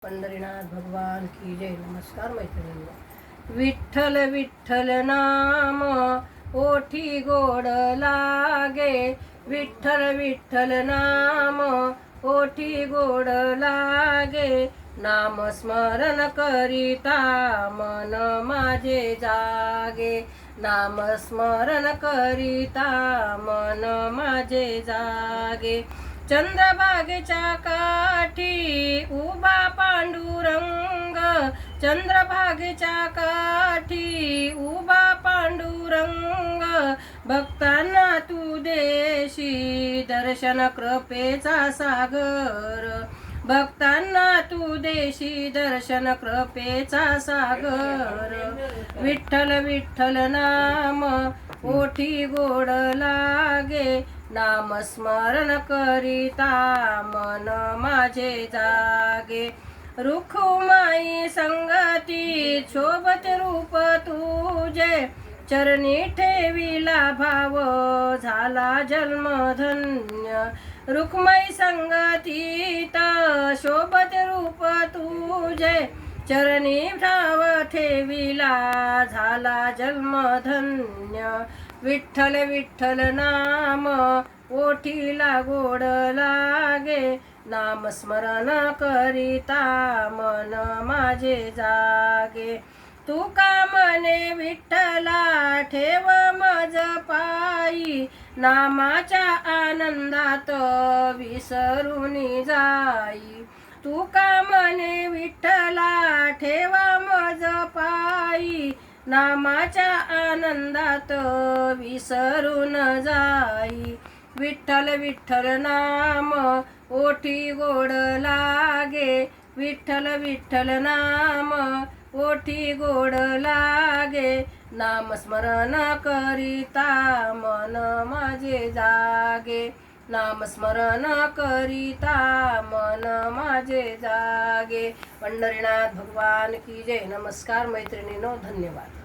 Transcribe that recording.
पंढरीनाथ भगवान की जय। नमस्कार मैत्रिणींनो। विठ्ठल विठ्ठल नाम ओठी गोड लागे, विठ्ठल विठ्ठल नाम ओठी गोड लागे, नाम स्मरण करिता मन माझे जागे, नाम स्मरण करिता मन माझे जागे। चंद्रभागेच्या काठी उभा पांडुरंग, चंद्रभागेच्या काठी उभा पांडुरंग, भक्तांना तू देशी दर्शन कृपेचा सागर, भक्तांना तू देशी दर्शन कृपेचा सागर। विठ्ठल विठ्ठल नाम ओठी गोड लागे, नाम स्मरण करिता मन माझे जागे। रुखमाई संगती शोभते रूप तुझे, चरणी ठेविला भाव झाला जन्म धन्य। रुखमाई संगतीत शोभते रूप तुझे, चरणी भाव ठेविला झाला जन्म धन्य। विठ्ठल विठ्ठल नाम ओठीला गोड लागे, नाम स्मरण करिता मन माझे जागे। तू का म्हणे विठ्ठला ठेव मज पायी, नामाच्या आनंदात विसरून जाई। तू का म्हणे विठ्ठला ठेवा मज पायी, नामाच्या आनंदात विसरून जाई। विठ्ठल विठ्ठल नाम ओठी गोड लागे, विठ्ठल विठ्ठल नाम ओठी गोड लागे, नाम स्मरण करिता मन माझे जागे, नाम स्मरण करिता मन माझे जागे। पंढरीनाथ भगवान की जय। नमस्कार मैत्रिणींनो, धन्यवाद।